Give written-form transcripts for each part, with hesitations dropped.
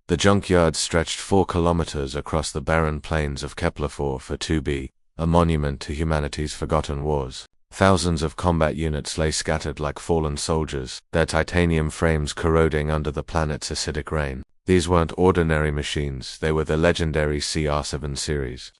The junkyard stretched 4 kilometers across the barren plains of Kepler-4 for 2B, a monument to humanity's forgotten wars. Thousands of combat units lay scattered like fallen soldiers, their titanium frames corroding under the planet's acidic rain. These weren't ordinary machines, they were the legendary CR7 series.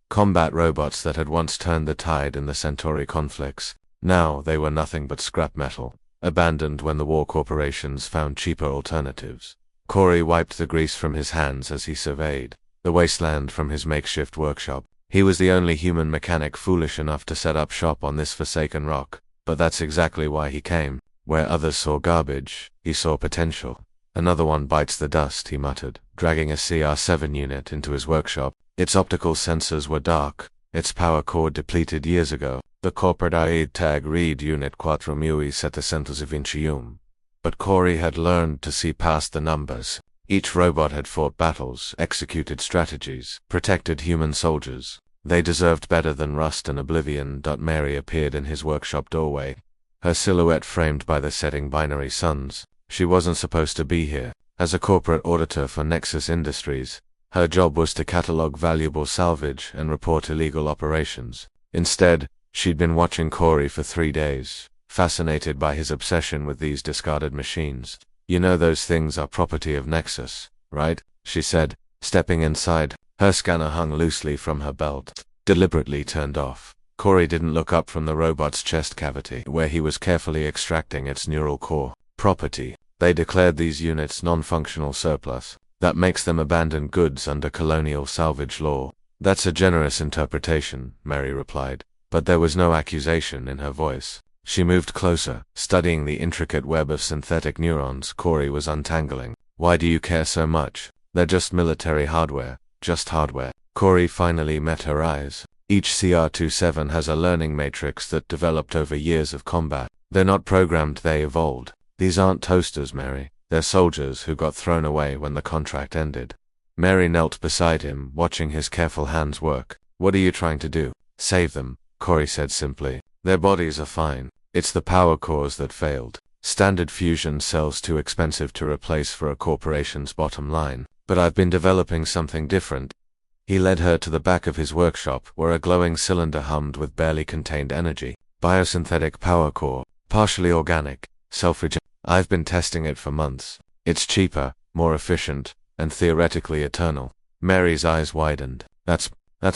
Combat robots that had once turned the tide in the Centauri conflicts. Now they were nothing but scrap metal, abandoned when the war corporations found cheaper alternatives. Corey wiped the grease from his hands as he surveyed the wasteland from his makeshift workshop. He was the only human mechanic foolish enough to set up shop on this forsaken rock, but that's exactly why he came. Where others saw garbage, he saw potential. Another one bites the dust, he muttered, dragging a CR7 unit into his workshop. Its optical sensors were dark, its power core depleted years ago. The corporate aid tag read Unit 4721. But Corey had learned to see past the numbers. Each robot had fought battles, executed strategies, protected human soldiers. They deserved better than rust and oblivion. Mary appeared in his workshop doorway, her silhouette framed by the setting binary suns. She wasn't supposed to be here. As a corporate auditor for Nexus Industries, her job was to catalog valuable salvage and report illegal operations. Instead, she'd been watching Corey for 3 days, fascinated by his obsession with these discarded machines. You know those things are property of Nexus, right? She said, stepping inside. Her scanner hung loosely from her belt, deliberately turned off. Corey didn't look up from the robot's chest cavity, where he was carefully extracting its neural core. Property. They declared these units non-functional surplus. That makes them abandoned goods under colonial salvage law. That's a generous interpretation, Mary replied, but there was no accusation in her voice. She moved closer, studying the intricate web of synthetic neurons Corey was untangling. Why do you care so much? They're just military hardware, just hardware. Corey finally met her eyes. Each CR27 has a learning matrix that developed over years of combat. They're not programmed, they evolved. These aren't toasters, Mary. They're soldiers who got thrown away when the contract ended. Mary knelt beside him, watching his careful hands work. What are you trying to do? Save them, Corey said simply. Their bodies are fine. It's the power cores that failed. Standard fusion cells too expensive to replace for a corporation's bottom line. But I've been developing something different. He led her to the back of his workshop, where a glowing cylinder hummed with barely contained energy. Biosynthetic power core, partially organic, self-regenerating. I've been testing it for months. It's cheaper, more efficient, and theoretically eternal. Mary's eyes widened. That's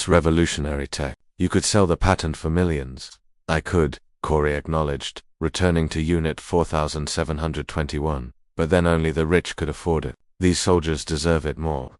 revolutionary tech. You could sell the patent for millions. I could, Corey acknowledged, returning to Unit 4721. But then only the rich could afford it. These soldiers deserve it more.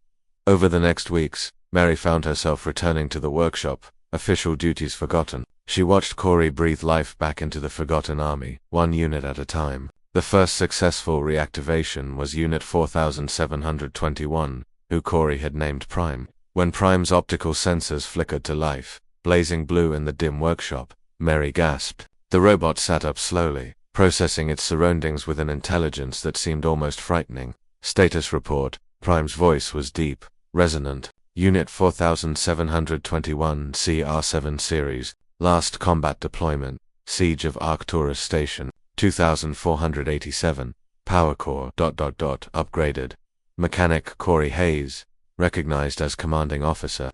Over the next weeks, Mary found herself returning to the workshop, official duties forgotten. She watched Corey breathe life back into the forgotten army, one unit at a time. The first successful reactivation was Unit 4721, who Corey had named Prime. When Prime's optical sensors flickered to life, blazing blue in the dim workshop, Mary gasped. The robot sat up slowly, processing its surroundings with an intelligence that seemed almost frightening. Status report. Prime's voice was deep, resonant. Unit 4721 CR7 series, last combat deployment, Siege of Arcturus Station, 2487, power core ... upgraded. Mechanic Corey Hayes, recognized as commanding officer.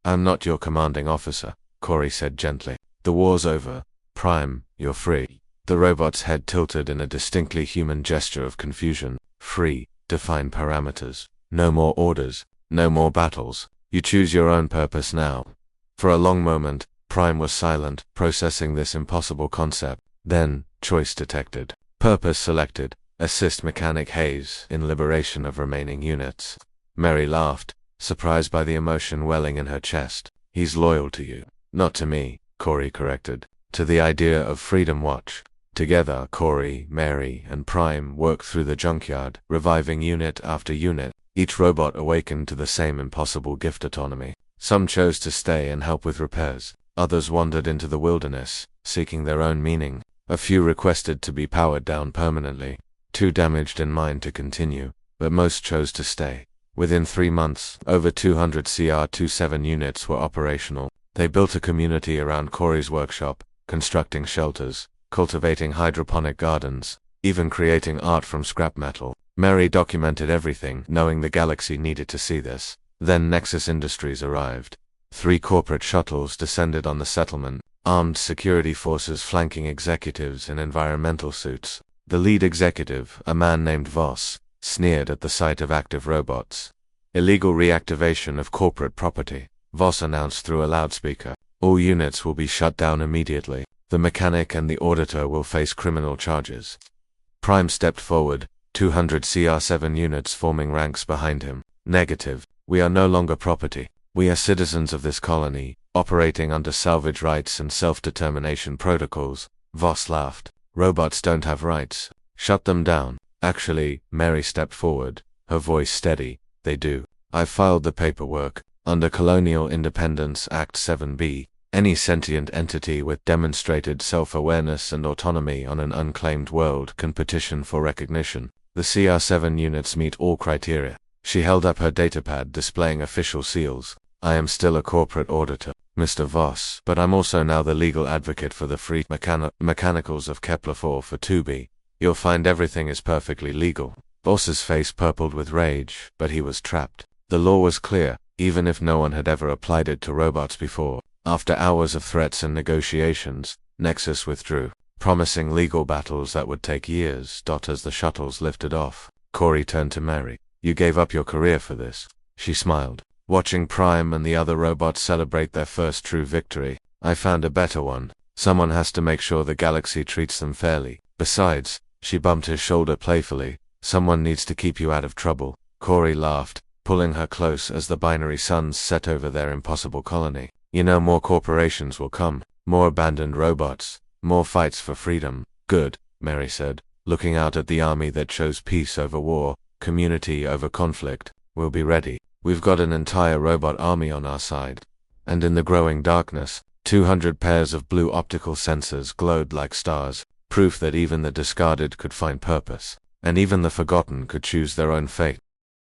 I'm not your commanding officer, Corey said gently. The war's over. Prime, you're free. The robot's head tilted in a distinctly human gesture of confusion. Free, define parameters. No more orders, no more battles. You choose your own purpose now. For a long moment, Prime was silent, processing this impossible concept. Then, choice detected. Purpose selected. Assist Mechanic Hayes in liberation of remaining units. Mary laughed, surprised by the emotion welling in her chest. He's loyal to you. Not to me, Corey corrected. To the idea of Freedom Watch. Together, Corey, Mary, and Prime worked through the junkyard, reviving unit after unit. Each robot awakened to the same impossible gift autonomy. Some chose to stay and help with repairs. Others wandered into the wilderness, seeking their own meaning. A few requested to be powered down permanently, too damaged in mind to continue, but most chose to stay. Within 3 months, over 200 CR27 units were operational. They built a community around Corey's workshop, constructing shelters, cultivating hydroponic gardens, even creating art from scrap metal. Mary documented everything, knowing the galaxy needed to see this. Then Nexus Industries arrived. 3 corporate shuttles descended on the settlement, armed security forces flanking executives in environmental suits. The lead executive, a man named Voss, sneered at the sight of active robots. Illegal reactivation of corporate property, Voss announced through a loudspeaker. All units will be shut down immediately. The mechanic and the auditor will face criminal charges. Prime stepped forward, 200 CR7 units forming ranks behind him. Negative. We are no longer property. We are citizens of this colony, operating under salvage rights and self-determination protocols. Voss laughed. Robots don't have rights. Shut them down. Actually, Mary stepped forward, her voice steady. They do. I've filed the paperwork. Under Colonial Independence Act 7B, any sentient entity with demonstrated self-awareness and autonomy on an unclaimed world can petition for recognition. The CR7 units meet all criteria. She held up her datapad displaying official seals. I am still a corporate auditor, Mr. Voss, but I'm also now the legal advocate for the free mechanicals of Kepler-4 for 2B. You'll find everything is perfectly legal. Voss's face purpled with rage, but he was trapped. The law was clear, even if no one had ever applied it to robots before. After hours of threats and negotiations, Nexus withdrew, promising legal battles that would take years. As the shuttles lifted off, Corey turned to Mary. You gave up your career for this. She smiled. Watching Prime and the other robots celebrate their first true victory, I found a better one. Someone has to make sure the galaxy treats them fairly. Besides, she bumped his shoulder playfully, someone needs to keep you out of trouble. Corey laughed, pulling her close as the binary suns set over their impossible colony. You know, more corporations will come, more abandoned robots, more fights for freedom. Good, Mary said, looking out at the army that chose peace over war, community over conflict. We'll be ready. We've got an entire robot army on our side. And in the growing darkness, 200 pairs of blue optical sensors glowed like stars, proof that even the discarded could find purpose, and even the forgotten could choose their own fate.